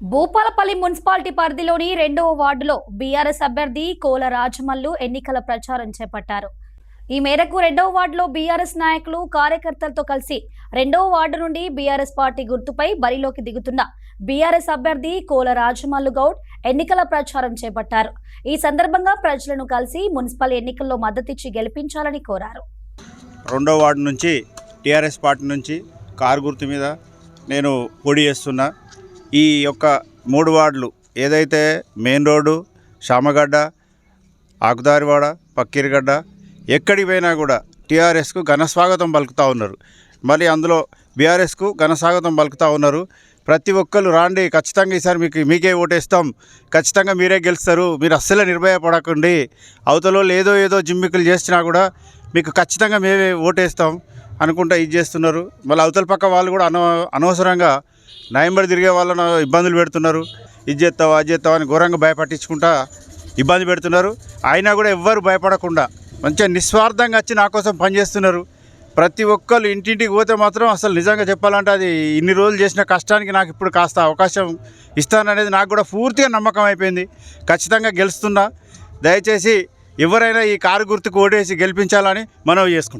Bhupalpally municipality పరిధిలోని 2వ వార్డులో బీఆర్ఎస్ అభ్యర్థి కోల రాజమల్లు ఎన్నికల ప్రచారం చేపట్టారు. ఈ మేరకు 2వ వార్డులో బీఆర్ఎస్ నాయకులు కార్యకర్తలతో కలిసి 2వ వార్డు నుండి బీఆర్ఎస్ పార్టీ గుర్తుపై బరిలోకి దిగుతున్న బీఆర్ఎస్ అభ్యర్థి కోల రాజమల్లు గౌడ్ ఎన్నికల ప్రచారం చేపట్టారు. ఈ సందర్భంగా ప్రజలను కలిసి మున్సిపల్ ఎన్నికల్లో మద్దతిచ్చి గెలిపించాలని కోరారు. 2వ వార్డు నుంచి టీఆర్ఎస్ పార్టీ నుంచి కారు గుర్తు మీద నేను పోటీ చేస్తున్నా. ఈ యొక్క 3 వార్డులు ఏదైతే మెయిన్ రోడ్డు, శామగడ్డ, ఆకుదారివాడ, పక్కీరిగడ్డ ఎక్కడికి పోయినా కూడా టీఆర్ఎస్కు ఘనస్వాగతం పలుకుతూ ఉన్నారు. మళ్ళీ అందులో బీఆర్ఎస్కు ఘనస్వాగతం పలుకుతూ ఉన్నారు. ప్రతి ఒక్కరు రాండి, ఖచ్చితంగా ఈసారి మీకే ఓటేస్తాం, ఖచ్చితంగా మీరే గెలుస్తారు, మీరు అస్సలే నిర్భయపడకండి, అవతల ఏదో జిమ్మికులు చేసినా కూడా మీకు ఖచ్చితంగా మేమే ఓటేస్తాం అనుకుంటా ఇది చేస్తున్నారు. మళ్ళీ అవతల పక్క వాళ్ళు కూడా అనవసరంగా నయంబడి తిరిగే వాళ్ళను ఇబ్బందులు పెడుతున్నారు. ఇది చేస్తావా అది చేస్తావా అని ఘోరంగా భయపట్టించుకుంటా ఇబ్బంది పెడుతున్నారు. అయినా కూడా ఎవ్వరు భయపడకుండా మంచిగా నిస్వార్థంగా వచ్చి నా కోసం పనిచేస్తున్నారు. ప్రతి ఒక్కరు ఇంటింటికి పోతే మాత్రం అసలు నిజంగా చెప్పాలంటే అది ఇన్ని రోజులు చేసిన కష్టానికి నాకు ఇప్పుడు కాస్త అవకాశం ఇస్తాననేది నాకు కూడా పూర్తిగా నమ్మకం అయిపోయింది. ఖచ్చితంగా గెలుస్తున్నా. దయచేసి ఎవరైనా ఈ కారు గుర్తుకు ఓటేసి గెలిపించాలని మనవి చేసుకుంటున్నాను.